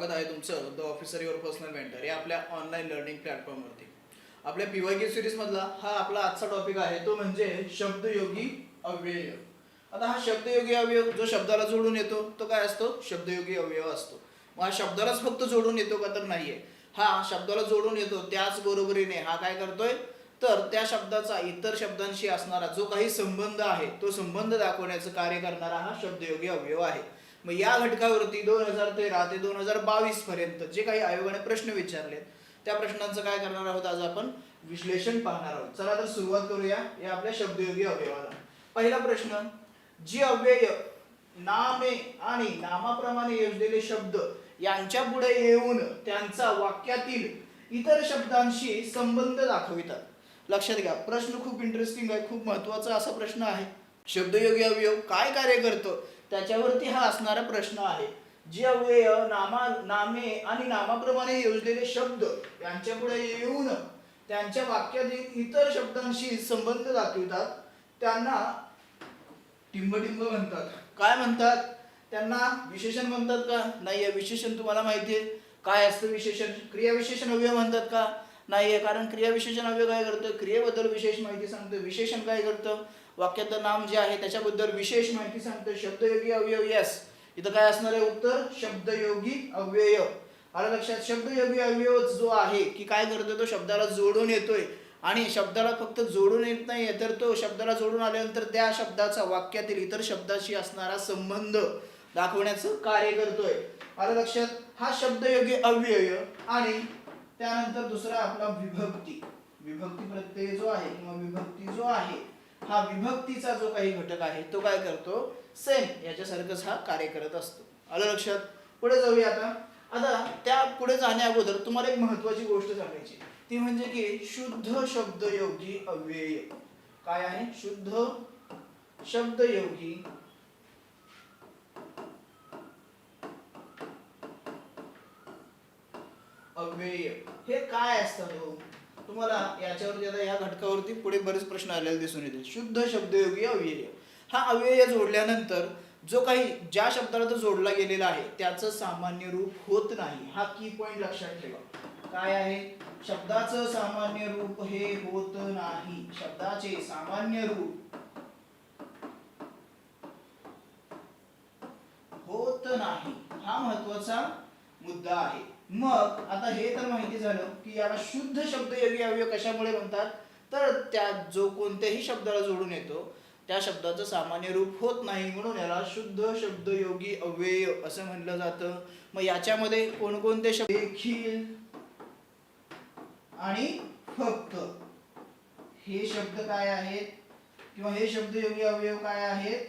स्वागत आहे तुमचं the officer your personal mentor या आपल्या ऑनलाईन लर्निंग प्लॅटफॉर्मवरती. आपल्या पीवायक्यू सिरीज मधला हा आपला आजचा टॉपिक आहे, तो म्हणजे शब्दयोगी अव्यय. आता हा शब्दयोगी अवयव जो शब्दाला जोडून येतो तो काय असतो? शब्दयोगी अवयव असतो. मग हा शब्दालाच फक्त जोडून येतो का? तर नाहीये. हा शब्दाला जोडून येतो, त्याच बरोबरीने हा काय करतोय, तर त्या शब्दाचा इतर शब्दांशी असणारा जो काही संबंध आहे तो संबंध दाखवण्याचं कार्य करणारा हा शब्दयोगी अवयव आहे. मग या घटकावरती 2013 ते 2022 पर्यंत जे काही आयोगाने प्रश्न विचारले त्या प्रश्नांचं काय करणार आहोत आज आपण? विश्लेषण पाहणार आहोत. चला तर सुरुवात करूया या आपल्या शब्दयोगी अवयवाला. पहिला प्रश्न, जी अव्यय नामे आणि नामाप्रमाणे योजलेले शब्द यांच्या पुढे येऊन त्यांचा वाक्यातील इतर शब्दांशी संबंध दाखवितात. लक्षात घ्या, प्रश्न खूप इंटरेस्टिंग आहे, खूप महत्वाचा असा प्रश्न आहे. शब्दयोगी अवयव काय कार्य करतो त्याच्यावरती हा असणारा प्रश्न आहे. जी अव्यय नामे आणि नामाप्रमाणे योजलेले शब्द यांच्या पुढे येऊन त्यांच्या वाक्यातील इतर शब्दांशी संबंध दाखवितात त्यांना टिंबटिंब म्हणतात. काय म्हणतात? त्यांना विशेषण म्हणतात का? नाहीये. विशेषण तुम्हाला माहिती आहे काय असतं विशेषण? क्रियाविशेषण अवयव म्हणतात का? नाहीये. कारण क्रियाविशेषण अवयव काय करतं? क्रियेबद्दल विशेष माहिती सांगतं. विशेषण काय करतं? वाक्यातलं नाम जे आहे त्याच्याबद्दल विशेष माहिती सांगतं. शब्दयोगी अवयव, यस, इथं काय असणार आहे उत्तर? शब्दयोगी अव्यय. आलं लक्षात? शब्दयोगी अवयव जो आहे की काय करतोय, तो शब्दाला जोडून येतोय आणि शब्दाला फक्त जोडून येत नाहीये, तर तो शब्दाला जोडून आल्यानंतर त्या शब्दाचा वाक्यातील इतर शब्दाशी असणारा संबंध दाखवण्याचं कार्य करतोय. आलं लक्षात? हा शब्दयोगी अव्यय. आणि त्यानंतर दुसरा आपला विभक्ती. विभक्ती प्रत्यय जो आहे किंवा विभक्ती जो आहे, हा विभक्तीचा जो काही घटक आहे तो काय करतो? सेम याच्यासारखंच हा कार्य करत असतो. आलं लक्षात? पुढे जाऊया आता. आता त्या पुढे जाण्या अगोदर तुम्हाला एक महत्वाची गोष्ट सांगायची, ती म्हणजे की शुद्ध शब्दयोगी अव्यय काय आहे? शुद्ध शब्दयोगी अव्यय हे काय असतं हो? तुम्हाला याच्यावरती आता या घटकावरती पुढे बरेच प्रश्न आलेले दिसून येतील. शुद्ध शब्दयोगी अव्यय, हा अव्यय जोडल्यानंतर जो काही ज्या शब्दाला तो जोडला गेलेला आहे त्याचं सामान्य रूप होत नाही. हा की पॉइंट लक्षात ठेवा. काय आहे? शब्दाचं सामान्य रूप हे होत नाही. शब्दाचे सामान्य रूप होत नाही, हा महत्वाचा मुद्दा आहे. मग आता हे तर माहिती झालं की याला शुद्ध शब्दयोगी अवयव कशामुळे म्हणतात, तर त्या जो कोणत्याही शब्दाला जोडून येतो त्या शब्दाचं सामान्य रूप होत नाही, म्हणून याला शुद्ध शब्दयोगी अव्यय असं म्हणलं जातं. मग याच्यामध्ये कोणकोणते शब्द? देखील आणि फक्त हे शब्द काय आहेत किंवा हे शब्दयोगी अवयव काय आहेत?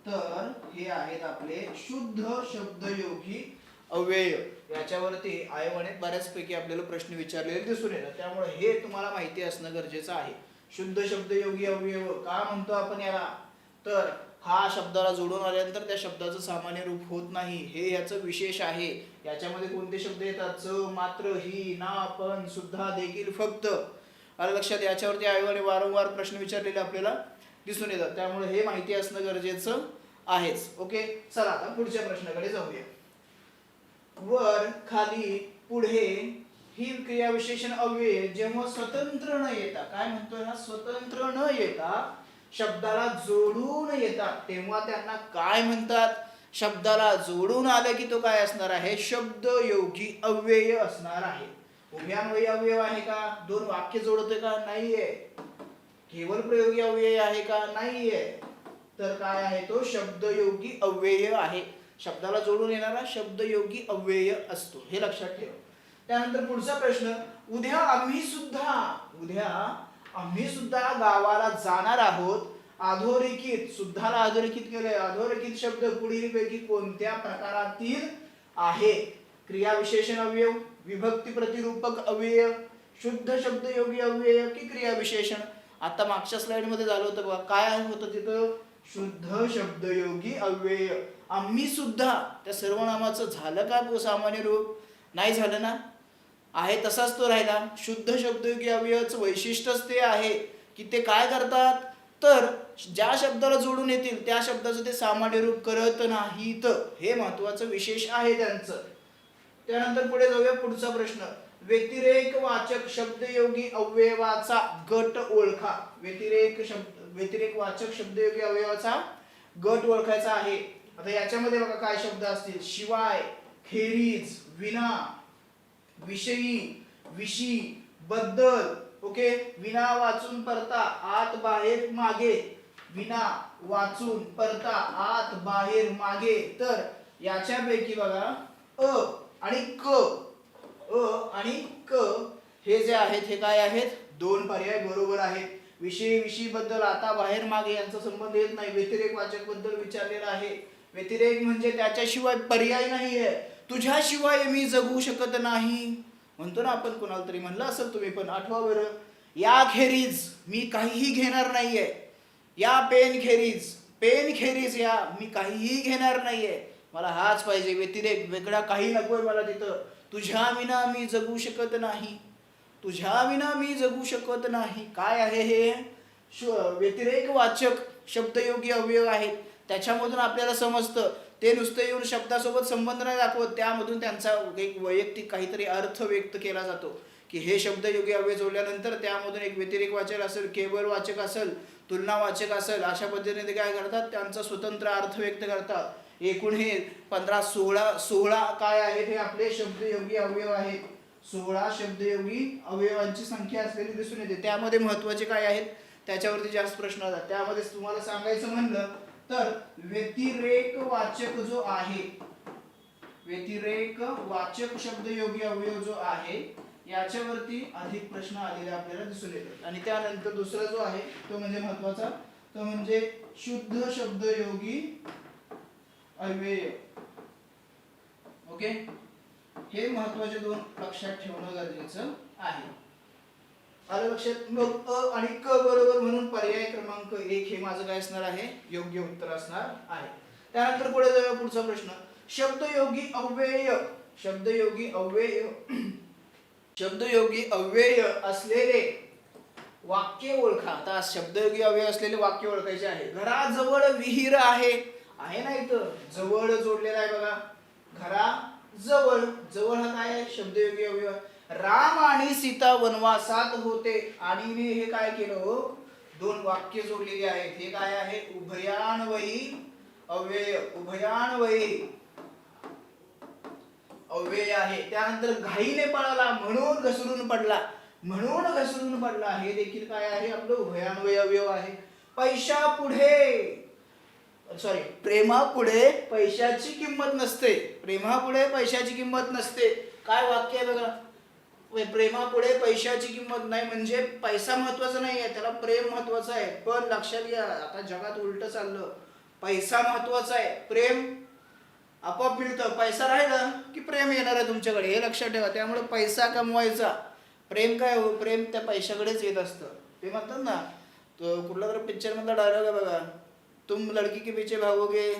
तर हे आहेत आपले शुद्ध शब्दयोगी अव्यय. याच्यावरती आयोगाने बऱ्याचपैकी आपल्याला प्रश्न विचारलेले दिसून येतात, त्यामुळे हे तुम्हाला माहिती असणं गरजेचं आहे. शुद्ध शब्दयोगी अवयव का म्हणतो आपण याला? तर हा शब्दाला जोडून आल्यानंतर त्या शब्दाचं सामान्य रूप होत नाही, हे याचं विशेष आहे. याच्यामध्ये कोणते शब्द येतात? च, मात्र, ही, ना, पण, सुद्धा, देखील, फक्त. आलं लक्षात? याच्यावरती आयोगाने वारंवार प्रश्न विचारलेले आपल्याला दिसून येतात, त्यामुळे हे माहिती असणं गरजेचं आहेच. ओके, चला आता पुढच्या प्रश्नाकडे जाऊया. वर, खाली, पुढे ही क्रियाविशेषण अव्यय जेव्हा स्वतंत्र न येता, काय म्हणतोय हा? स्वतंत्र न येता शब्दाला जोडून येतात तेव्हा त्यांना काय म्हणतात? शब्दाला जोडून आलं की तो काय असणार आहे? शब्दयोगी अव्यय असणार आहे. उभयान्वयी अव्यय आहे का? दोन वाक्य जोडते का? नाहीये. केवळ प्रयोगी अव्यय आहे का? नाहीये. तर काय आहे तो? शब्दयोगी अव्यय आहे. शब्दाला जोडून येणारा शब्दयोगी अव्यय असतो, हे लक्षात ठेवा. त्यानंतर पुढचा प्रश्न, उद्या आम्ही सुद्धा गावाला जाणार आहोत. अधोरेखित, सुद्धाला अधोरेखित केलंय. अधोरेखित शब्द पुढीलपैकी कोणत्या प्रकारातील आहे? क्रियाविशेषण अवयव, विभक्ती प्रतिरूपक अव्यय, शुद्ध शब्दयोगी अव्यय की क्रियाविशेषण? आता मागच्या स्लाइड मध्ये झालं होतं बघा, काय होतं तिथं? शुद्ध शब्दयोगी अव्यय. आम्ही सुद्धा, त्या सर्वनामाचं झालं का सामान्य रूप? नाही झालं ना, आहे तसाच तो राहिला. शुद्ध शब्दयोगी अव्ययाचं वैशिष्ट्यच ते आहे की ते काय करतात, तर ज्या शब्दाला जोडून येतील त्या शब्दाचं ते सामान्य रूप करत नाहीत, हे महत्वाचं विशेष आहे त्यांचं. त्यानंतर पुढे जाऊया पुढचा प्रश्न. व्यतिरेक वाचक शब्दयोगी अवयवाचा गट ओळखा. व्यतिरेक वाचक शब्दयोगी अवयवाचा गट ओळखायचा आहे. आता याच्यामध्ये बघा काय शब्द असतील. शिवाय, खेरीज, विना, विषयी, विशी, बद्दल. ओके. विना, वाचून, परता, आत, बाहेर, मागे. विना, वाचून, परता, आत, बाहेर, मागे. तर याच्यापैकी बघा अ आणि क हे जे आहेत हे काय आहेत. दोन पर्याय बरोबर आहेत. विषय, विषयी, बद्दल, आता, बाहेर, मागे यांचा संबंध येत नाही. व्यतिरेक वाचक बद्दल विचारलेला आहे. व्यतिरेक म्हणजे त्याच्याशिवाय पर्याय नाहीये. तुझ्याशिवाय मी जगू शकत नाही म्हणतो ना आपण. कोणाला तरी म्हणलं असेल तुम्ही पण, आठवा बरं. या खेरीज मी काहीही घेणार नाहीये. या पेन खेरीज या मी काहीही घेणार नाहीये. मला हाच पाहिजे. व्यतिरेक, वेगळा काही नकोय मला तिथं. तुझ्या विना मी जगू शकत नाही. तुझ्या विना मी जगू शकत नाही. काय आहे हे. व्यतिरेक वाचक शब्दयोगी अवयव आहेत. त्याच्यामधून आपल्याला समजतं ते नुसतं येऊन शब्दासोबत संबंध नाही दाखवत. त्यामधून त्यांचा एक वैयक्तिक काहीतरी अर्थ व्यक्त केला जातो की हे शब्दयोगी अवयव जोडल्यानंतर त्यामधून एक व्यतिरेक वाचक असेल, केवळ वाचक असेल, तुलनावाचक असेल, अशा पद्धतीने ते काय करतात त्यांचा स्वतंत्र अर्थ व्यक्त करतात. एकूण हे 16 काय आहेत हे आपले शब्दयोगी अवयव आहेत. 16 शब्दयोगी अवयवांची संख्या असलेली दिसून येते. त्यामध्ये महत्वाचे काय आहेत त्याच्यावरती जास्त प्रश्न असतात. त्यामध्ये तुम्हाला सांगायचं म्हणलं तर व्यतिरेक वाचक जो आहे, व्यतिरेक वाचक शब्दयोगी अवयव जो आहे याच्यावरती अधिक प्रश्न आलेले आपल्याला दिसून येतात. आणि त्यानंतर दुसरा जो आहे तो म्हणजे महत्वाचा, तो म्हणजे शुद्ध शब्दयोगी अवयव. ओके. हे महत्वाचे दोन लक्षात ठेवणं गरजेचं आहे. आलं लक्षात. मग अ आणि क बरोबर म्हणून पर्याय क्रमांक 1 हे माझं काय असणार आहे, योग्य उत्तर असणार आहे. त्यानंतर पुढे जाऊया पुढचा प्रश्न. शब्दयोगी अव्यय. शब्दयोगी अव्यय असलेले वाक्य ओळखा. आता शब्दयोगी अव्यय असलेले वाक्य ओळखायचे आहे. घराजवळ विहीर आहे. आहे ना इथं जवळ जोडलेला आहे बघा. घराजवळ, जवळ हा काय आहे शब्दयोगी अवयव. राम आणि सीता वनवासात होते. आणि मी हे काय केलं हो, दोन वाक्य जोडलेली आहेत. हे काय आहे उभयान्वयी अव्यय. उभयान्वयी अव्यय आहे. त्यानंतर घाईने पळाला म्हणून घसरून पडला. हे देखील काय आहे आपलं उभयान्वयी अवयव आहे. प्रेमापुढे पैशाची किंमत नसते. काय वाक्य आहे बघा. प्रेमापुढे पैशाची किंमत नाही म्हणजे पैसा महत्वाचा नाही आहे, त्याला प्रेम महत्वाचं आहे. पण लक्षात घ्या आता जगात उलट चाललं. पैसा महत्वाचा आहे, प्रेम आपोआप मिळतं. पैसा राहिला की प्रेम येणार आहे तुमच्याकडे, हे लक्षात ठेवा. त्यामुळे पैसा कमवायचा, प्रेम काय हो, प्रेम त्या पैशाकडेच येत असतं. ते म्हणतात ना, तो कुठला तरी पिक्चर मधला डायलॉग आहे बघा, तुम लड़की के पीछे भागोगे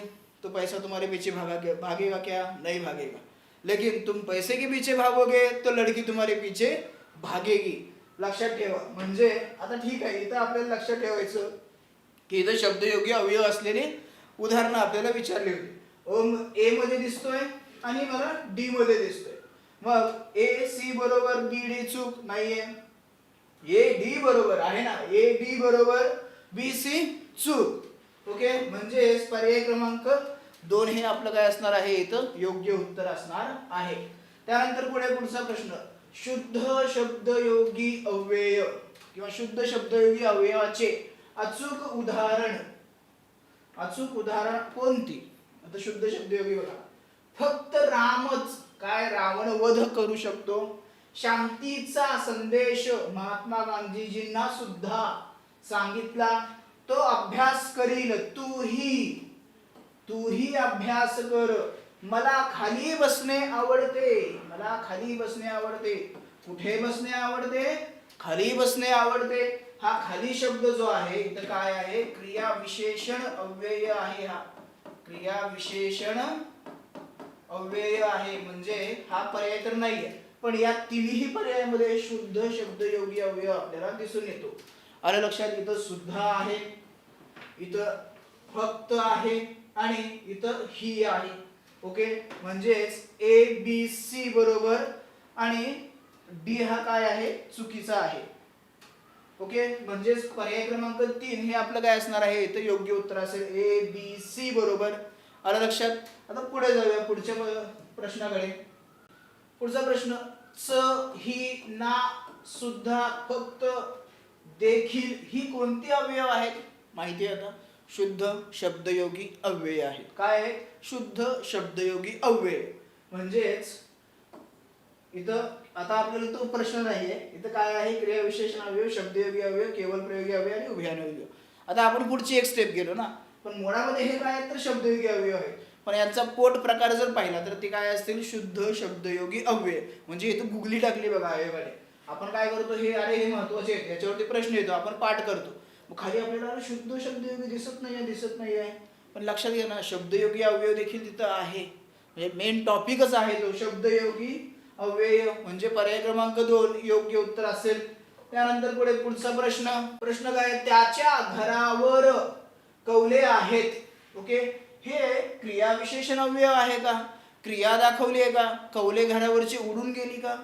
तो पैसा तुम्हारे पीछे भागेगा क्या, नहीं भागेगा. लेकिन तुम पैसे के पीछे भागोगे तो लड़की तुम्हारे पीछे भागेगी. लक्षात ठेवा. म्हणजे आता ठीक आहे, इथं आपल्याला लक्षात ठेवायचं की इथं शब्दयोगी अवयव असलेले उदाहरणं आपल्याला विचारले होते. ए मध्ये दिसतोय आणि मला डी मध्ये दिसतोय. मग ए सी बरोबर बी डी चूक नाहीये. ए डी बरोबर आहे ना, ए डी बरोबर बी सी चूक. ओके. म्हणजे पर्याय क्रमांक 2 हे आपलं काय असणार आहे इथं योग्य उत्तर असणार आहे. त्यानंतर पुढे पुढचा प्रश्न. शुद्ध शब्दयोगी अव्यय किंवा शुद्ध शब्दयोगी अवयवाचे अचूक उदाहरण कोणती. आता शुद्ध शब्दयोगी बघा. फक्त रामच काय रावण वध करू शकतो. शांतीचा संदेश महात्मा गांधीजींना सुद्धा सांगितला. तो अभ्यास करील, तूही अभ्यास कर. मला खाली बसणे आवडते. कुठे बसणे आवडते, खाली बसणे आवडते. हा खाली शब्द जो आहे इथं काय आहे क्रिया विशेषण अव्यय आहे. हा क्रिया विशेषण अव्यय आहे म्हणजे हा पर्याय तर नाहीये, पण या तिन्ही पर्यायामध्ये शुद्ध शब्दयोगी अव्यय आपल्याला दिसून येतो. आलं लक्षात. इथं सुद्धा आहे, इथं फक्त आहे आणि इथं ही आहे. ओके, म्हणजेच ए बी सी बरोबर आणि डी हा काय आहे, चुकीचा आहे. ओके, म्हणजेच पर्याय क्रमांक 3 हे आपलं काय असणार आहे, इथं योग्य उत्तर असेल ए बी सी बरोबर. आलं लक्षात. आता पुढे जाऊया पुढच्या प्रश्नाकडे. पुढचा प्रश्न, च ही ना सुद्धा फक्त देखील ही कोणती अवयव आहेत, माहिती आहे आता, शुद्ध शब्दयोगी अव्यय आहेत. काय आहे, शुद्ध शब्दयोगी अव्यय. म्हणजेच इथं आता आपल्याला तो प्रश्न नाहीये, इथं काय आहे, क्रिया विशेषण अवयव, शब्दयोगी अवयव, केवळ प्रयोगी अवयव आणि उभयनिष्ठ अवयव. आता आपण पुढची एक स्टेप गेलो ना, पण मुळामध्ये हे काय आहेत तर शब्दयोगी अवयव आहेत. पण याचा पोट प्रकार जर पाहिला तर ते काय असतील, शुद्ध शब्दयोगी अव्यय. म्हणजे इथं गुगली टाकली बघा अवयवाने, आपण काय करतो, हे अरे हे महत्वाचे आहेत, याच्यावरती प्रश्न येतो, आपण पाठ करतो. मग खाली आपल्याला शुद्ध शब्दयोगी दिसत नाहीये, पण लक्षात घ्या ना, शब्दयोगी अवयव देखील तिथं आहे. म्हणजे मेन टॉपिकच आहे तो शब्दयोगी अव्यय. म्हणजे पर्याय क्रमांक 2 योग्य उत्तर असेल. त्यानंतर पुढचा प्रश्न काय, त्याच्या घरावर कौले आहेत. ओके, हे क्रिया विशेषण अव्यय आहे का, क्रिया दाखवली आहे का, कौले घरावरची उडून गेली का,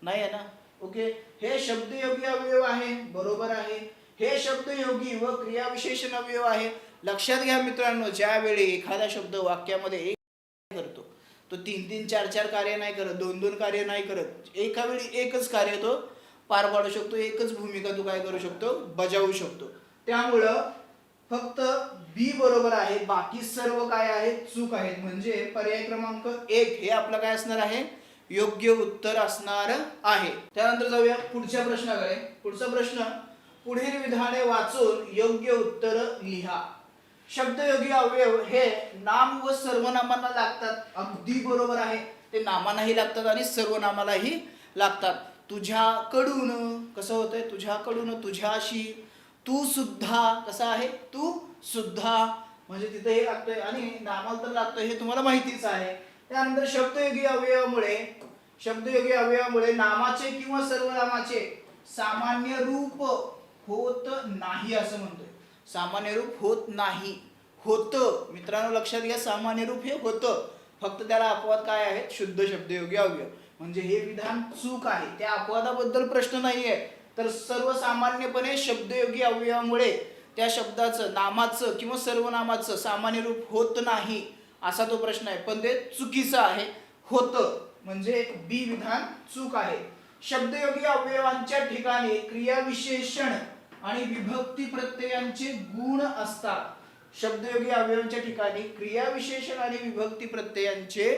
नाही आहे ना. ओके, हे शब्दयोगी अवयव आहे, बरोबर आहे. हे शब्दयोगी व क्रिया विशेषण अवयव आहे. लक्षात घ्या मित्रांनो, ज्यावेळी एखादा शब्द वाक्यामध्ये एक करतो तो 3-3, 4-4 कार्य नाही करत, 2-2 कार्य नाही करत, एका वेळी एकच कार्य तो पार पाडू शकतो, एकच भूमिका तू काय करू शकतो, बजावू शकतो. त्यामुळं फक्त बी बरोबर आहे, बाकी सर्व काय आहे, चूक आहेत. म्हणजे पर्याय क्रमांक 1 हे आपलं काय असणार आहे, योग्य उत्तर असणार आहे. त्यानंतर जाऊया पुढच्या प्रश्नाकडे. पुढचा प्रश्न, पुढील विधाने वाचून योग्य उत्तर लिहा. शब्दयोगी अवयव हे नाम व सर्वनामांना लागतात. अगदी बरोबर आहे, ते नामांनाही लागतात आणि सर्वनामालाही लागतात. तुझ्याकडून कसं होतंय, तुझ्याकडून, तुझ्याशी, तू सुद्धा कसं आहे, तू सुद्धा, म्हणजे तिथे हे लागतोय आणि नामाला तर लागतोय, हे तुम्हाला माहितीच आहे. त्यानंतर शब्दयोगी अवयवामुळे नामाचे किंवा सर्वनामाचे सामान्य रूप होत नाही असं म्हणतोय. सामान्य रूप होत नाही, होतं. मित्रांनो लक्षात घ्या, सामान्य रूप हे होतं, फक्त त्याला अपवाद काय आहेत, शुद्ध शब्दयोगी अवयव. म्हणजे हे विधान चूक आहे, त्या अपवादाबद्दल प्रश्न नाहीये. तर सर्वसामान्यपणे शब्दयोगी अवयवामुळे त्या शब्दाचं, नामाचं किंवा सर्वनामाचं सामान्य रूप होत नाही असा तो प्रश्न आहे, पण ते चुकीचं आहे, होतं. म्हणजे बी विधान चूक आहे. शब्दयोगी अवयवांच्या ठिकाणी क्रियाविशेषण आणि विभक्ती प्रत्ययांचे गुण असतात. शब्दयोगी अवयवांच्या ठिकाणी क्रियाविशेषण आणि विभक्ती प्रत्ययांचे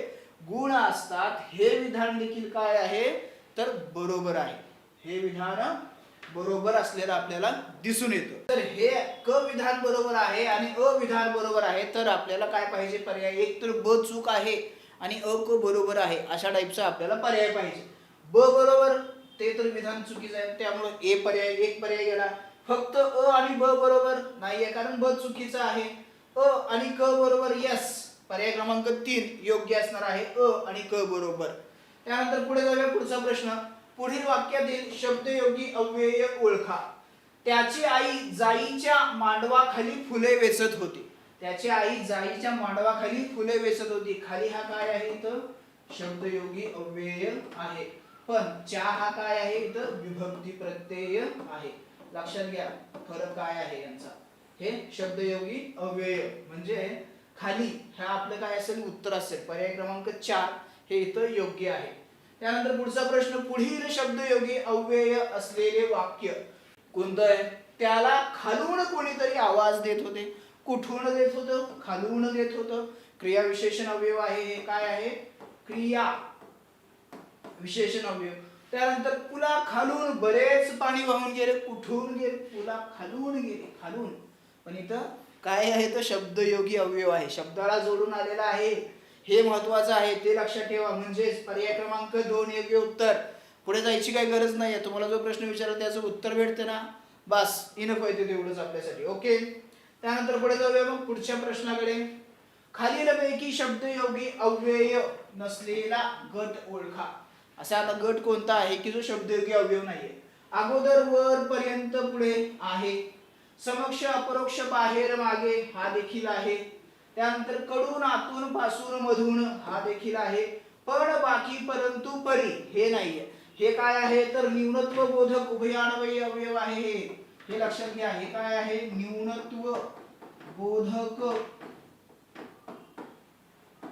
गुण असतात. हे विधान देखील काय आहे तर बरोबर आहे. हे विधान बरोबर असलेलं आपल्याला दिसून येतं. तर हे क विधान बरोबर आहे आणि अ विधान बरोबर आहे, तर आपल्याला काय पाहिजे पर्याय, एक तर ब चूक आहे आणि अ क बरोबर आहे अशा टाईपचा आपल्याला पर्याय पाहिजे. ब बरोबर ते तर विधान चुकीचं आहे, त्यामुळे ए पर्याय, एक पर्याय गेला. फक्त अ आणि ब बरोबर नाहीये, कारण ब चुकीचं आहे. अ आणि क बरोबर, यस, पर्याय क्रमांक 3 योग्य असणार आहे, अ आणि क बरोबर. त्यानंतर पुढे जाऊया पुढचा प्रश्न. पुढील वाक्यातील शब्दयोगी अव्यय ओळखा. त्याची आई जाईच्या मांडवाखाली फुले वेचत होती. त्याची आई जाईच्या मांडवाखाली फुले वेचत होती. खाली हा काय आहे इथं, शब्दयोगी अव्यय आहे, पण च्या हा काय आहे इथं, विभक्ती प्रत्यय आहे. लक्षात घ्या फरक काय आहे यांचा. हे शब्दयोगी अव्यय म्हणजे खाली हा आपलं काय असेल, उत्तर असेल, पर्याय क्रमांक 4 हे इथं योग्य आहे. त्यानंतर पुढचा प्रश्न, पुढील शब्दयोगी अव्यय असलेले वाक्य कोणतं आहे. त्याला खालून कोणीतरी आवाज देत होते. कुठून देत होतं, खालून देत होतं. क्रिया विशेषण अवयव आहे, हे काय आहे, क्रिया विशेषण अवयव. त्यानंतर पुला खालून बरेच पाणी वाहून गेले. कुठून गेले, पुला खालून गेले, खालून. पण इथं काय आहे तर शब्दयोगी अवयव आहे, शब्दाला जोडून आलेला आहे, हे महत्वाचं आहे, ते लक्षात ठेवा. म्हणजेच पर्याय क्रमांक 2 योग्य उत्तर. पुढे जायची काही गरज नाही आहे, तुम्हाला जो प्रश्न विचारला त्याचं उत्तर भेटते ना, बस इनफ आहे तेवढंच आपल्यासाठी. ओके, त्यानंतर पुढे जाऊया मग पुढच्या प्रश्नाकडे. खालीलपैकी शब्दयोगी अव्यय नसलेला गट ओळखा. असा आता गट कोणता आहे की जो शब्दयोगी अवयव नाहीये. अगोदर वर पर्यंत पुढे आहे, समक्ष अपरोक्ष बाहेर मागे हा देखील आहे, त्यानंतर कडून, आतून, पासून, मधून हा देखील आहे. पण, बाकी, परंतु, परी हे नाहीये. हे काय आहे तर न्यूनत्व बोधक उभयान्वयी अवयव आहे. हे लक्षात घ्या. हे काय आहे? न्यूनत्व बोधक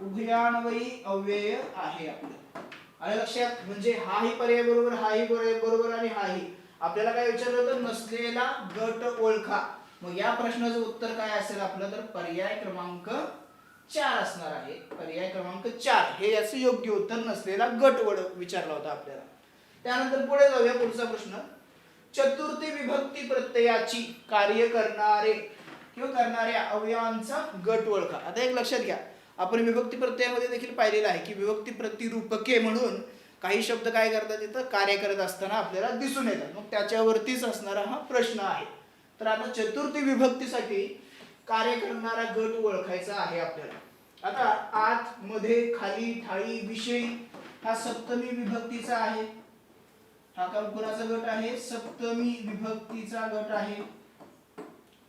उभयान्वयी अव्यय आहे आपलं. आणि लक्षात म्हणजे हाही पर्याय बरोबर, हाही पर्याय बरोबर आणि हाही. आपल्याला काय विचारलं होतं? नसलेला गट ओळखा. मग या प्रश्नाचं उत्तर काय असेल आपलं तर पर्याय क्रमांक 4 असणार आहे. पर्याय क्रमांक 4 हे याचं योग्य उत्तर नसलेला गट विचारला होता आपल्याला. त्यानंतर पुढे जाऊया. पुढचा प्रश्न, चतुर्थी विभक्ती प्रत्ययाची कार्य करणारे किंवा करणाऱ्या अवयवांचा गट ओळखा. आता एक लक्षात घ्या, आपण विभक्ती प्रत्ययामध्ये देखील पाहिलेलं आहे की विभक्ती प्रतिरूपके म्हणून काही शब्द काय करतात तिथं कार्य करत असताना आपल्याला दिसून येतात. मग त्याच्यावरतीच असणारा हा प्रश्न आहे. तर आता चतुर्थी विभक्तीसाठी कार्य करणारा गट ओळखायचा आहे आपल्याला. आता आत, मध्ये, खाली, ठाई, विषयी हा सप्तमी विभक्तीचा आहे. हा कुणाचा गट आहे? सप्तमी विभक्तीचा गट आहे.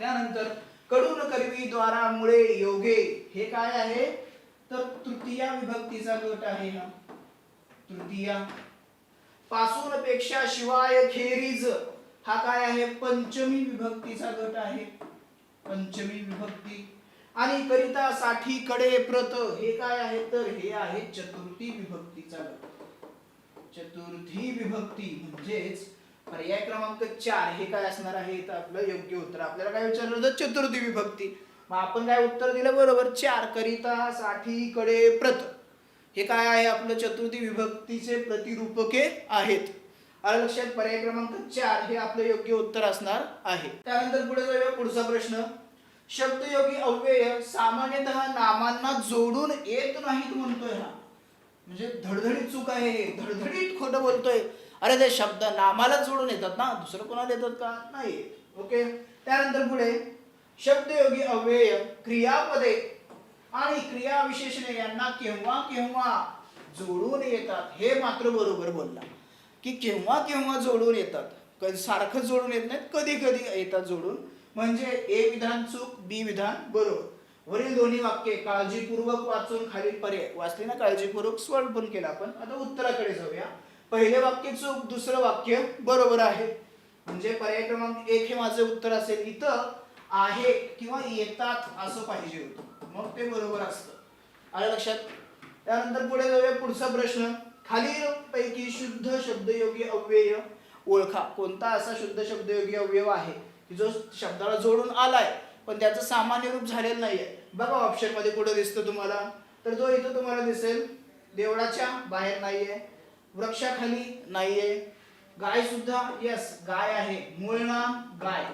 त्यानंतर कडून, करवी, द्वारा, मुळे, योगे हे काय आहे तर तृतीया विभक्तीचा गट आहे. हा तृतीया. पासून, पेक्षा, शिवाय, खेरीज हा काय आहे? पंचमी विभक्तीचा गट आहे. पंचमी विभक्ती. आणि करिता, साठी, कडे, प्रत हे काय आहे तर हे आहे चतुर्थी विभक्तीचा गट. चतुर्थी विभक्ती म्हणजेच पर्याय क्रमांक 4 हे काय असणार आहे तर आपलं योग्य उत्तर. आपल्याला काय विचारलं होतं? चतुर्थी विभक्ती. मग आपण काय उत्तर दिलं बरोबर? 4. करिता, साठी, कडे, प्रत हे काय आहे आपलं चतुर्थी विभक्तीचे प्रतिरूपके आहेत. आलं लक्षात? पर्याय क्रमांक 4 हे आपलं योग्य उत्तर असणार आहे. त्यानंतर पुढे जाऊया. पुढचा प्रश्न, शब्दयोगी अव्यय सामान्यतः नामांना जोडून येत नाहीत म्हणतोय. हा म्हणजे धडधडीत चूक आहे. धडधडीत खोटं बोलतोय. अरे ते शब्द नामाला जोडून येतात ना, दुसरं कोणाला येतात का? नाही. ओके. त्यानंतर पुढे, शब्दयोगी अव्यय क्रियापदे आणि क्रियाविशेषणे यांना केव्हा केव्हा जोडून येतात. हे मात्र बरोबर बोलला की केव्हा केव्हा जोडून येतात, सारखं जोडून येत नाहीत, कधी कधी येतात जोडून. म्हणजे ए विधान चूक, बी विधान बरोबर. वरील दोन्ही वाक्ये काळजीपूर्वक वाचून खालील पर्याय वाचले ना, काळजीपूर्वक सॉल्व्ह पण केला आपण. आता उत्तराकडे जाऊया. पहिले वाक्य चूक, दुसरं वाक्य बरोबर आहे. म्हणजे पर्याय क्रमांक 1 हे माझे उत्तर असेल. इथं आहे किंवा येतात असं पाहिजे होतं, मग ते बरोबर असतं. आलं लक्षात? त्यानंतर पुढे जाऊया. पुढचा प्रश्न, खालील पैकी शुद्ध शब्दयोगी अव्यय ओळखा. कोणता असा शुद्ध शब्दयोगी अवयव आहे की जो शब्दाला जोडून आलाय पण त्याचं सामान्य रूप झालेलं नाहीये? बघा ऑप्शन मध्ये पुढे दिसतं तुम्हाला. तर जो इथं तुम्हाला दिसेल, देवळाच्या बाहेर नाहीये, वृक्षाखाली नाहीये, गाय सुद्धा यस गाय आहे, मूळ नाम गाय.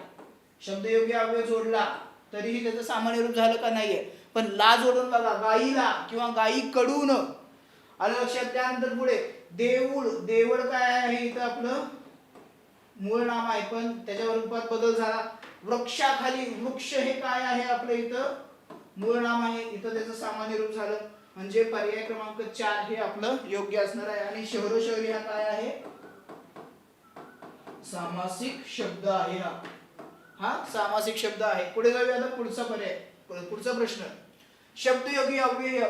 शब्दयोगी अव्यय जोडला तरीही त्याचं सामान्य रूप झालं का? नाहीये. पण ला जोडून बघा, गाईला किंवा गाईकडून. आलं लक्षात? त्यानंतर पुढे देऊळ, देवळ काय आहे इथं आपलं मूळ नाम आहे पण त्याच्या रूपात बदल झाला. वृक्षाखाली, वृक्ष हे काय आहे आपलं इथं मूळ नाम आहे, इथं त्याचं सामान्य रूप झालं. म्हणजे पर्याय क्रमांक 4 हे आपलं योग्य असणार आहे. आणि शहरो शहरी हा काय आहे? सामासिक शब्द आहे. हा सामासिक शब्द आहे. पुढे जाऊया आता पुढचा पर्याय. पुढचा प्रश्न, शब्दयोगी अव्यय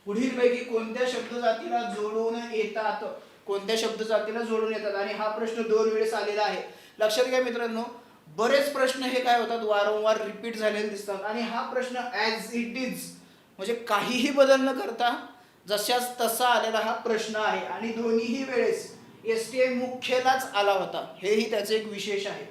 पुढील पैकी कोणत्या शब्द जातीला जोडून येतात? कोणत्या शब्द जातीला जोडून येतात? आणि हा प्रश्न 2 वेळेस आलेला आहे. लक्षात घ्या मित्रांनो, बरेच प्रश्न हे काय होतात वारंवार रिपीट झालेले दिसतात. आणि हा प्रश्न ॲज इट इज म्हणजे काहीही बदल न करता जशाच तसा आलेला हा प्रश्न आहे. आणि दोन्हीही वेळेस एसटीएम मुख्यलाच आला होता. हेही त्याचे एक विशेष आहे.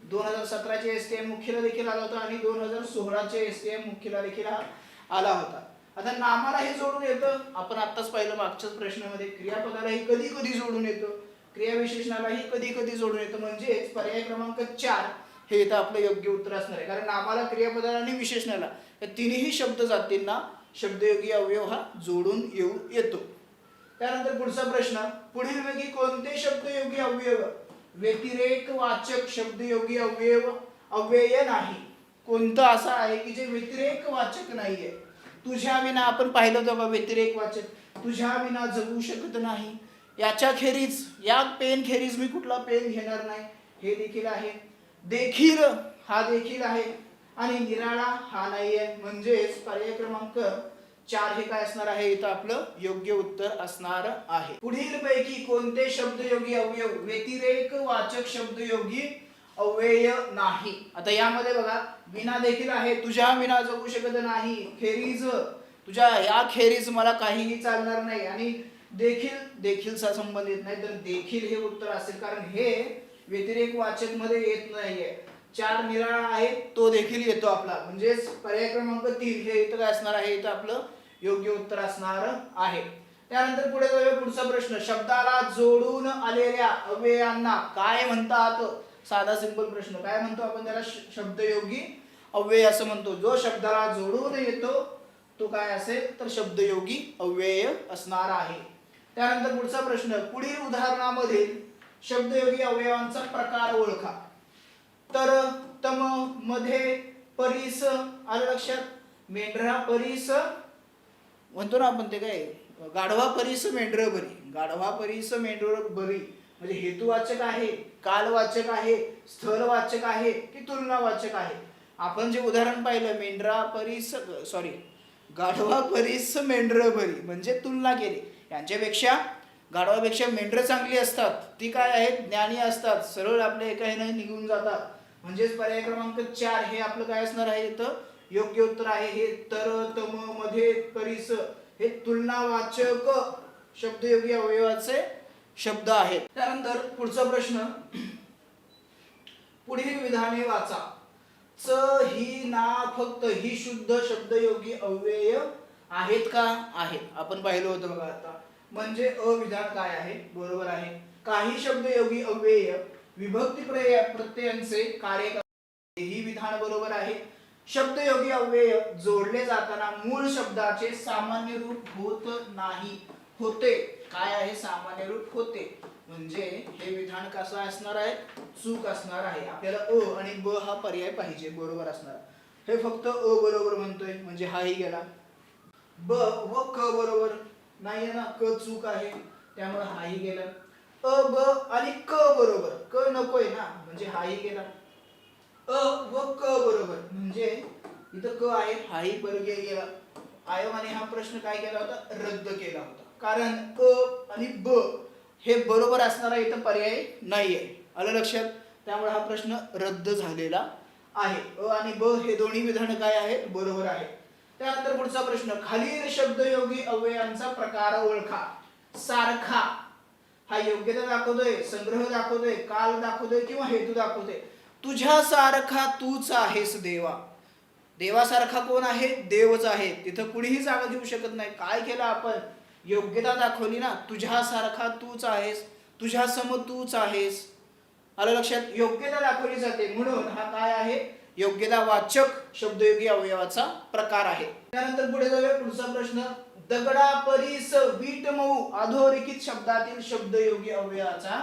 2017चे एसटीएम मुख्यला देखील आला होता आणि 2016चे एसटीएम मुख्यला देखील आला होता. आता नामाला हे जोडून येतं, आपण आत्ताच पाहिलं मागच्याच प्रश्नामध्ये. क्रियापदालाही कधी कधी जोडून येतं, क्रियाविशेषणालाही कधी कधी जोडून येतं. म्हणजेच पर्याय क्रमांक 4 हे इथं आपलं योग्य उत्तर असणार आहे. कारण नामाला, क्रियापदाला आणि विशेषणाला या तिन्ही शब्द जातींना शब्दयोगी अवयव हा जोडून येतो. त्यानंतर पुढचा प्रश्न, पुढील पैकी कोणते शब्दयोगी अवयव व्यतिरेकवाचक शब्दयोगी अव्यय नाही? कोणतं असं आहे की जे व्यतिरेकवाचक नाहीये? तुझ्या विना आपण पाहिलं होतं का व्यतिरेकवाचक? तुझ्या विना जगू शकत नाही, याच्या खेरीज, या पेन खेरीज मी कुठला पेन घेणार नाही, हे देखील आहे. देखील हा देखील आहे. आणि निराळा हा नाहीये, म्हणजेच पर्याय क्रमांक 4 हे काय असणार आहे, इथं आपलं योग्य उत्तर असणार आहे. पुढील पैकी कोणते शब्दयोगी अवयव व्यतिरेक वाचक शब्दयोगी अव्यय नाही. आता यामध्ये बघा विना देखील आहे, तुझ्या विना जगू शकत नाही, खेरीज तुझ्या या खेरीज मला काहीही चालणार नाही, आणि देखील देखीलचा संबंध येत नाही, तर देखील हे उत्तर असेल, कारण हे व्यतिरेक वाचक मध्ये येत नाहीये. 4 निराळा आहे, तो देखील येतो आपला, म्हणजेच पर्याय क्रमांक 3 हे इथं काय असणार आहे, इथं आपलं योग्य उत्तर असणार आहे. त्यानंतर पुढे जाऊया, पुढचा प्रश्न, शब्दाला जोडून आलेल्या अव्ययांना काय म्हणतात. साधा सिंपल प्रश्न, काय म्हणतो आपण त्याला, शब्दयोगी अव्यय असं म्हणतो. जो शब्दाला जोडून येतो तो काय असेल, तर शब्दयोगी अव्यय असणार आहे. त्यानंतर पुढचा प्रश्न, पुढील उदाहरणामधील शब्दयोगी अवयवांचा प्रकार ओळखा. तर तम मध्ये परीस आलं लक्षात, मेंढरा परीस म्हणतो ना आपण, ते काय गाढवा परीस मेंढर बरी, गाढवा परीस मेंढर बरी म्हणजे हेतुवाचक आहे, कालवाचक आहे, स्थलवाचक आहे की तुलनावाचक आहे. आपण जे उदाहरण पाहिलं, मेंढरा परीस गाढवा परीस मेंढर बरी म्हणजे तुलना केली. यांच्यापेक्षा गाढवापेक्षा मेंढर चांगली असतात, ती काय आहेत, ज्ञानी असतात, सरळ आपल्या एका ह्याने निघून जातात, म्हणजेच पर्याय क्रमांक 4 हे आपलं काय असणार आहे, इथं योग्य उत्तर आहे. हे तर तम मध्ये परीस हे तुलनावाचक शब्दयोगी अवयवाचे शब्द आहेत. त्यानंतर पुढचा प्रश्न, पुढील विधाने वाचा. च ही ना फक्त ही शुद्ध शब्दयोगी अव्यय आहेत का, आहेत. आपण पाहिलं होतं बघा आता, म्हणजे अविधान काय आहे, बरोबर आहे. काही शब्दयोगी अव्यय विभक्ती प्रत्ययांचे कार्य करतात, ही विधान बरोबर आहे. शब्दयोगी अव्यय जोडले जाताना मूळ शब्दाचे सामान्य रूप होत नाही, होते. काय आहे, सामान्य रूप होते, म्हणजे हे विधान कसं असणार आहे, चूक असणार आहे. आपल्याला अ आणि ब हा पर्याय पाहिजे, बरोबर असणार. हे फक्त अ बरोबर म्हणतोय, म्हणजे हाही गेला. ब व क बरोबर नाही ना, क चूक आहे, त्यामुळे हाही गेला. अ ब आणि क बरोबर, क नकोय ना, म्हणजे हाही गेला. अ व क बरोबर म्हणजे इथं क आहे, हाही बरोबर गेला. आयोगाने हा प्रश्न काय केला होता, रद्द केला होता, कारण अ आणि ब हे बरोबर असणारा इथं पर्याय नाहीये. आलं लक्षात, त्यामुळे हा प्रश्न रद्द झालेला आहे. अ आणि ब हे दोन्ही विधान काय आहेत, बरोबर आहे. त्यानंतर पुढचा प्रश्न, खालील शब्दयोगी अव्ययांचा प्रकार ओळखा. सारखा हा योग्यता दाखवतोय, संग्रह दाखवतोय, काल दाखवतोय किंवा हेतू दाखवतोय. तुझ्यासारखा तूच आहेस देवा, देवासारखा कोण आहे, देवच आहे, तिथं कुणीही जागा घेऊ शकत नाही. काय केलं आपण, योग्यता दाखवली ना, तुझ्यासारखा तूच आहेस, तुझ्या सम तूच आहेस. आलं लक्षात, योग्यता दाखवली जाते, म्हणून हा काय आहे, योग्यता वाचक शब्दयोगी अवयवाचा प्रकार आहे. त्यानंतर पुढे जाऊया, पुढचा प्रश्न, दगडा परीस वीट मऊ अधोरेखित शब्दातील शब्दयोगी अवयवाचा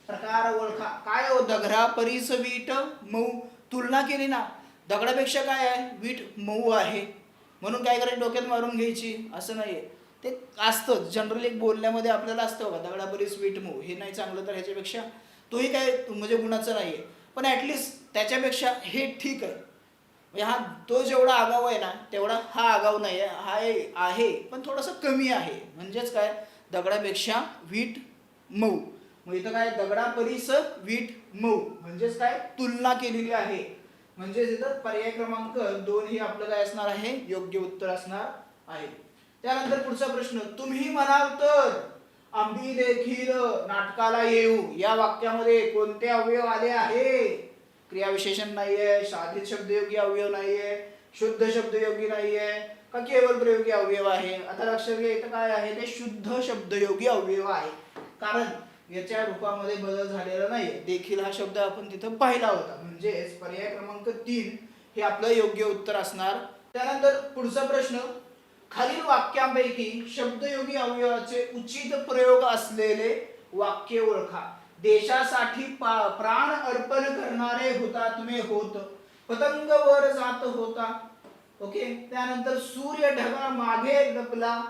प्रकार ओळखा. काय हो, दगडा परीस वीट मऊ, तुलना केली ना, दगडापेक्षा काय आहे, वीट मऊ आहे, म्हणून काय करायचं, डोक्यात मारून घ्यायची असं नाहीये. ते असतं जनरली एक बोलण्यामध्ये आपल्याला असतं बघा, दगडा परीस वीट मऊ, हे नाही चांगलं तर ह्याच्यापेक्षा, तोही काय म्हणजे गुणाचं नाहीये, पण ऍटलिस्ट त्याच्यापेक्षा हे ठीक आहे. म्हणजे हा तो जेवढा आगाऊ आहे ना, तेवढा हा आगाऊ नाही आहे, हा आहे पण थोडासा कमी आहे. म्हणजेच काय, दगडापेक्षा वीट मऊ, मग इथं काय, दगडा परीस वीट मऊ म्हणजेच काय, तुलना केलेली आहे, म्हणजेच इथं पर्याय क्रमांक 2 ही आपलं काय असणार आहे, योग्य उत्तर असणार आहे. त्यानंतर पुढचा प्रश्न, तुम्ही म्हणाल तर आम्ही देखील नाटकाला येऊ या वाक्यामध्ये कोणते अवयव आले आहे. क्रियाविशेषण नाहीये, साधित शब्दयोगी अवयव नाहीये, शुद्ध शब्दयोगी नाहीये का केवळ प्रयोगी अवयव आहे. आता लक्षात घ्या, इथं काय आहे, ते शुद्ध शब्दयोगी अवयव आहे, कारण याच्या रूपामध्ये बदल झालेला नाही. देखील हा शब्द आपण तिथं पाहिला होता, म्हणजेच पर्याय क्रमांक 3 हे आपलं योग्य उत्तर असणार. त्यानंतर पुढचा प्रश्न, खालील वाक्यांपैकी शब्दयोगी अवयवाचे उचित प्रयोग असलेले वाक्य ओळखा. देशासाठी प्राण अर्पण करणारे हुतात्मे होत, पतंग वर जात होता. ओके, त्यानंतर सूर्य ढगा मागे लपला,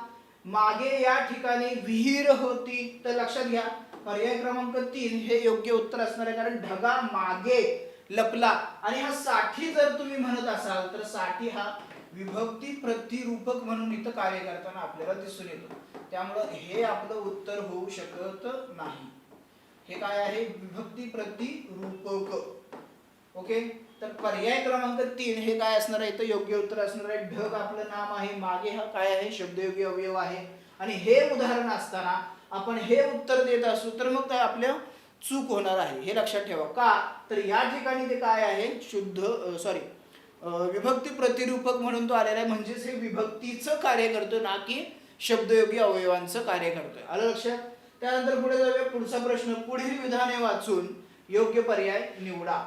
मागे या ठिकाणी विहीर होती. तर लक्षात घ्या, पर्याय क्रमांक 3 हे योग्य उत्तर असणार आहे, कारण ढगा मागे लपला. आणि हा साठी जर तुम्ही म्हणत असाल तर साठी हा विभक्ती प्रतिरूपक म्हणून इथं कार्य करताना आपल्याला दिसून येतो. त्यामुळं हे आपलं उत्तर होऊ शकत नाही. हे काय आहे? विभक्ती प्रतिरूपक. ओके. तर पर्याय क्रमांक 3 हे काय असणार आहे? तर योग्य उत्तर असणार आहे. ढग आपलं नाम आहे, मागे हा काय आहे? शब्दयोगी अवयव आहे. आणि हे उदाहरण असताना आपण हे उत्तर देत असू तर मग काय आपल्या चूक होणार आहे, हे लक्षात ठेवा. का तर या ठिकाणी ते काय आहे? विभक्ती प्रतिरूपक म्हणून तो आलेला आहे. म्हणजेच हे विभक्तीचं कार्य करतो ना की शब्दयोगी अवयवांचं कार्य करतोय. आलं लक्षात? त्यानंतर पुढे जाऊया. पुढचा प्रश्न. पुढील विधाने वाचून योग्य पर्याय निवडा.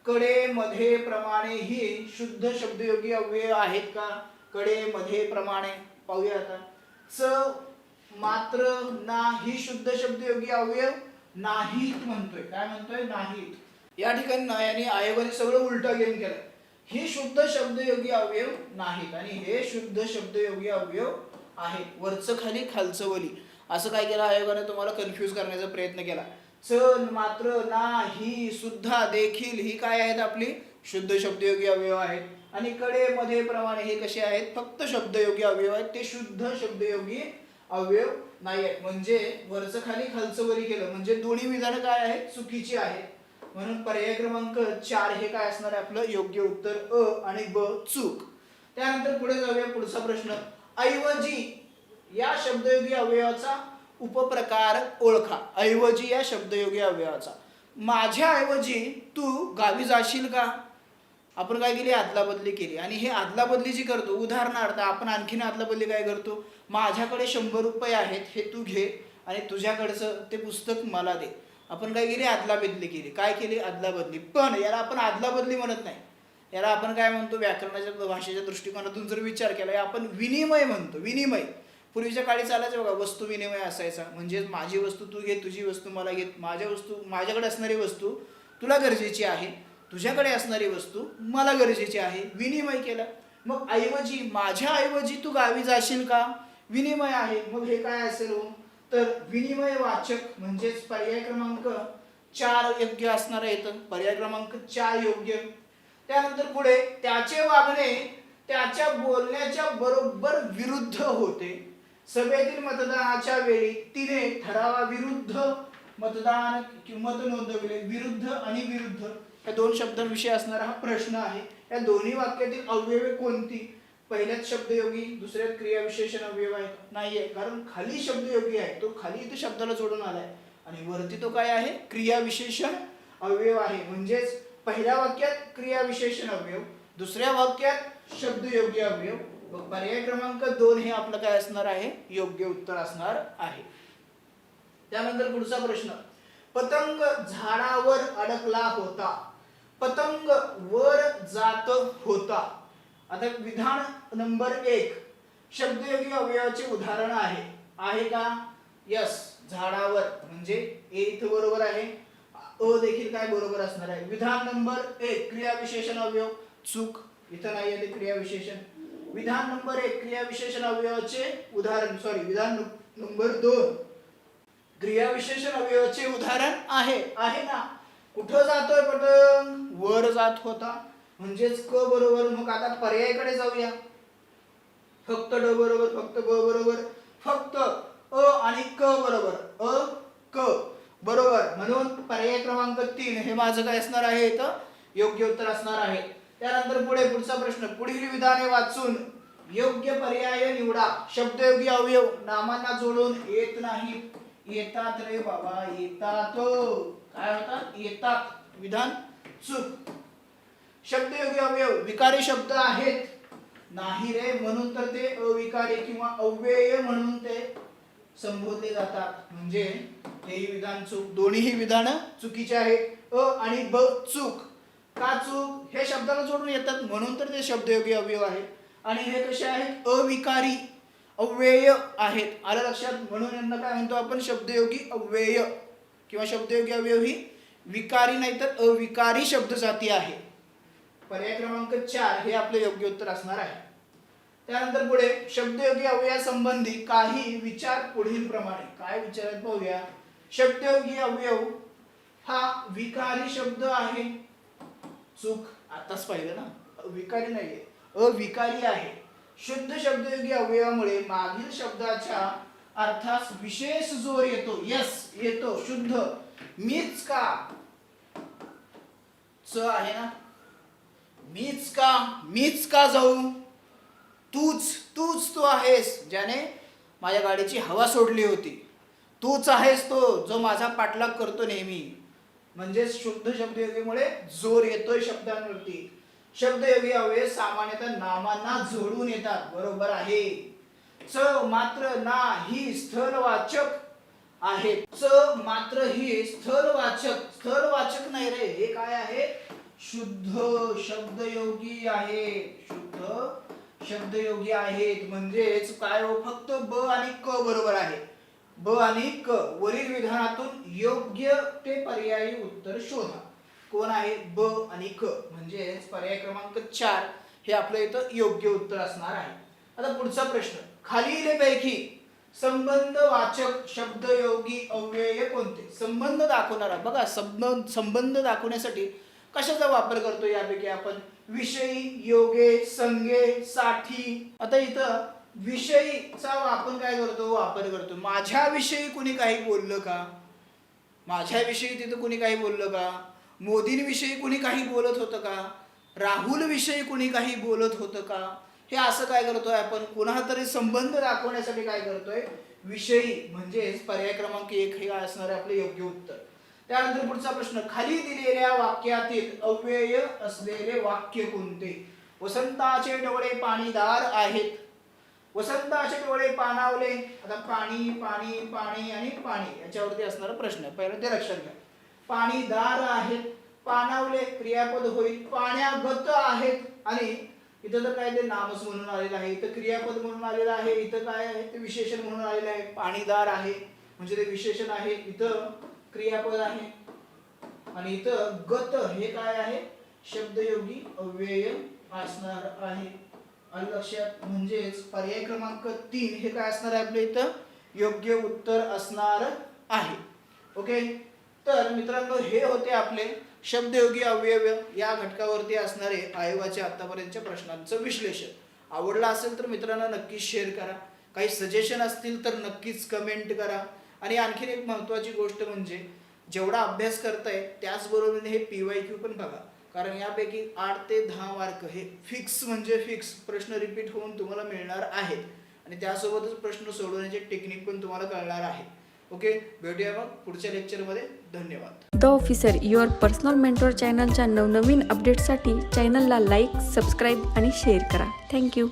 कडे, मध्ये, प्रमाणे ही शुद्ध शब्दयोगी अवयव आहेत का? कडे, मध्ये, प्रमाणे पाहूया आता. च, मात्र, ना ही शुद्ध शब्दयोगी अवयव नाहीत म्हणतोय. काय म्हणतोय? नाहीत. या ठिकाणी ना याने आयोगाने सगळं उलटा गेम केलाय. ही शुद्ध शब्दयोगी अवयव नाहीत आणि हे शुद्ध शब्दयोगी अवयव आहेत. वरचं खाली, खालचं वली, असं काय केलं आयोगाने? तुम्हाला कन्फ्यूज करण्याचा प्रयत्न केला. च, मात्र, ना, ही, सुद्धा, देखील ही काय आहेत? आपली शुद्ध शब्दयोगी अवयव आहेत. आणि कडे, मध्ये, प्रमाणे हे कसे आहेत? फक्त शब्दयोगी अवयव आहेत. ते शुद्ध शब्दयोगी अवयव नाही आहेत. म्हणजे वरचं खाली, खालचं वरी केलं म्हणजे दोन्ही विधानं काय आहेत? चुकीची आहेत. म्हणून पर्याय क्रमांक 4 हे काय असणार आहे? आपलं योग्य उत्तर अ आणि ब चूक. त्यानंतर पुढे जाऊया. पुढचा प्रश्न. ऐवजी या शब्दयोगी अवयवाचा उपप्रकार ओळखा. ऐवजी या शब्दयोगी अवयवाचा. माझ्या ऐवजी तू गावी जाशील का? आपण काय केली? आदला बदली केली. आणि हे आदला बदली जी करतो, उदाहरणार्थ आपण आणखीन आदला बदली काय करतो? माझ्याकडे 100 रुपये आहेत, हे तू घे आणि तुझ्याकडचं ते पुस्तक मला दे. आपण काय केली? आदला बदली केली. काय केली? आदला बदली. पण याला आपण आदला बदली म्हणत नाही. याला आपण काय म्हणतो? व्याकरणाच्या भाषेच्या दृष्टिकोनातून जर विचार केला आपण विनिमय म्हणतो. विनिमय. पूर्वीच्या काळी चालायचं बघा, वस्तू विनिमय असायचा. म्हणजे माझी वस्तू तू घे, तुझी वस्तू मला घे. माझ्याकडे असणारी वस्तू तुला गरजेची आहे, तुझ्याकडे असणारी वस्तू मला गरजेची आहे. विनिमय केला. मग ऐवजी, माझ्या ऐवजी तू गावी जाशील का? विनिमय आहे. मग हे काय असेल? तर विनिमय वाचक म्हणजेच पर्याय क्रमांक 4 योग्य असणार आहे. पर्याय क्रमांक 4 योग्य. त्यानंतर पुढे. त्याचे वागणे त्याच्या बोलण्याच्या बरोबर विरुद्ध होते. सभेतील मतदानाच्या वेळी तिने ठरावाविरुद्ध मतदान मत नोंदवले. विरुद्ध आणि विरुद्ध या दोन शब्दांविषयी असणारा हा प्रश्न आहे. या दोन्ही वाक्यातील अवयवे कोणती? पहिल्यात शब्दयोगी, दुसऱ्यात क्रियाविशेषण अवयव आहे? नाहीये, कारण खाली शब्दयोगी आहे, तो खाली इथे शब्दाला जोडून आलाय आणि वरती तो काय आहे? क्रियाविशेषण अवयव आहे. म्हणजेच पहिल्या वाक्यात क्रियाविशेषण अवयव, दुसऱ्या वाक्यात शब्दयोगी अवयव. पर्याय क्रमांक 2 हे आपलं काय असणार आहे? योग्य उत्तर असणार आहे. त्यानंतर पुढचा प्रश्न. पतंग झाडावर अडकला होता. पतंग वर जात होता. आता विधान नंबर 1 शब्दयोगी अवयवाचे उदाहरण आहे का? यस. झाडावर म्हणजे ए इथं बरोबर आहे, अ देखील काय बरोबर असणार आहे. विधान नंबर 1 क्रियाविशेषण अवयव चूक, इथं नाही आहे ते क्रियाविशेषण. विधान नंबर 1 क्रियाविशेषण अवयवाचे उदाहरण, विधान नंबर 2 क्रियाविशेषण अवयवाचे उदाहरण आहे ना. कुठं जातोय पतंग? वर जात होता. म्हणजेच क बरोबर. मग आता पर्यायाकडे जाऊया. फक्त ड बरोबर, फक्त ब बरोबर, फक्त अ आणि क बरोबर, अ क बरोबर. म्हणून पर्याय क्रमांक 3 हे माझं काय असणार आहे? इथं योग्य उत्तर असणार आहे. त्यानंतर पुढचा प्रश्न. पुढील विधाने वाचून योग्य पर्याय निवडा. शब्दयोगी अवयव नामांना जोडून येत नाहीत. येतात रे बाबा, येतात. काय होतात? येतात. विधान चूक. शब्दयोगी अवयव विकारी शब्द आहेत? नाही रे, म्हणून तर ते अविकारी किंवा अव्यय म्हणून ते संबोधले जातात. म्हणजे हेही विधान चूक. दोन्हीही विधान चुकीचे आहेत. अ आणि ब चूक. का चूक? हे शब्दाला जोडून येतात म्हणून तर ते शब्दयोगी अवयव आहेत. आणि हे कसे आहेत? अविकारी अव्यय आहेत. आलं लक्षात? म्हणून यांना काय म्हणतो आपण? शब्दयोगी अव्यय किंवा शब्दयोगी अवयव ही विकारी नाही तर अविकारी शब्द जाती आहे. पर्याय क्रमांक 4 हे आपले योग्य उत्तर असणार आहे. त्यानंतर पुढे शब्दयोगी अवयवासंबंधी काही विचार पुढील प्रमाणे. काय विचार आहेत पाहूया. शब्दयोगी अवयव हा विकारी शब्द आहे. चूक आताच पाहिलं ना, विकारी नाहीये, अविकारी आहे. शुद्ध शब्दयोगी अवयवामुळे मागील शब्दाच्या अर्थास विशेष जोर येतो. यस, येतो. शुद्ध. मीच का, च आहे ना, मीच का जाऊ, तूच तो आहेस ज्याने माझ्या गाडीची हवा सोडली होती. तूच आहेस तो जो माझा पाठलाग करतो नेहमी. म्हणजे शुद्ध शब्दयोगीमुळे जोर येतोय शब्दांवरती. शब्दयोगी अव्यय सामान्यतः नामांना जोडून येतात. बरोबर आहे. च मात्र ना ही स्थलवाचक आहे. च मात्र ही स्थलवाचक नाही रे. हे काय आहे? शुद्ध शब्दयोगी आहे. शुद्ध शब्दयोगी आहेत. म्हणजेच काय हो, फक्त ब आणि क बरोबर आहे. ब आणि क. वरील विधानातून योग्य ते पर्यायी उत्तर शोधा. कोण आहे? ब आणि क. म्हणजे पर्याय क्रमांक 4 हे आपलं इथं योग्य उत्तर असणार आहे. आता पुढचा प्रश्न, खालीलपैकी संबंधवाचक शब्दयोगी अव्यय कोणते? संबंध दाखवणारा. बघा, संबंध दाखवण्यासाठी कशाचा वापर करतो यापैकी आपण? विषयी, योगे, संगे, साठी. आता इथं विषयीचा आपण काय करतो? वापर करतो. माझ्याविषयी कुणी काही बोललं का? माझ्याविषयी तिथं कुणी काही बोललं का? मोदींविषयी कुणी काही बोलत होतं का? राहुल विषयी कुणी काही बोलत होतं का? हे असं काय करतोय आपण? कोणाला तरी संबंध दाखवण्यासाठी काय करतोय? विषयी. म्हणजेच पर्याय क्रमांक 1 हे काय असणार आहे आपले योग्य उत्तर. त्यानंतर पुढचा प्रश्न, खाली दिलेल्या वाक्यातील अव्यय असलेले वाक्य कोणते? वसंताचे डोळे पाणीदार आहेत. वसंताचे डोळे पाणावले. आता पाणी पाणी पाणी आणि पाणी याच्यावरती असणारा प्रश्न. पहिलं ते लक्षात घ्या. पाणीदार आहेत, पाणावले क्रियापद होईल. पाण्यागत आहेत. आणि इथं तर काय ते नामच म्हणून आलेलं आहे. इथं क्रियापद म्हणून आलेलं आहे. इथं काय आहे? ते विशेषण म्हणून आलेलं आहे. पाणीदार आहे म्हणजे ते विशेषण आहे. इथं क्रियापद आहे. आणि इथं गत हे काय आहे? शब्दयोगी अव्यय असणार आहे. आलं लक्षात? म्हणजेच पर्याय क्रमांक 3 हे काय असणार आहे आपल्या इथं? योग्य उत्तर असणार आहे. ओके. तर मित्रांनो, हे होते आपले शब्दयोगी अवयव या घटकावरती असणारे आयोगाच्या आतापर्यंतच्या प्रश्नांचं विश्लेषण. आवडला असेल तर मित्रांनो नक्कीच शेअर करा. काही सजेशन असतील तर नक्कीच कमेंट करा. आणि आणखीन एक महत्त्वाची गोष्ट म्हणजे जेवढा अभ्यास करताय त्याचबरोबर हे PYQ पण बघा. कारण यापैकी 8 ते 10 मार्क हे फिक्स म्हणजे फिक्स प्रश्न रिपीट होऊन तुम्हाला मिळणार आहेत. आणि त्यासोबतच प्रश्न सोडवण्याचे टेक्निक पण तुम्हाला कळणार आहे. ओके, भेटूया मग पुढच्या लेक्चरमध्ये. धन्यवाद. The officer, your personal mentor चॅनलच्या नवनवीन अपडेट्ससाठी चॅनलला लाईक, सबस्क्राईब आणि शेअर करा. थँक्यू.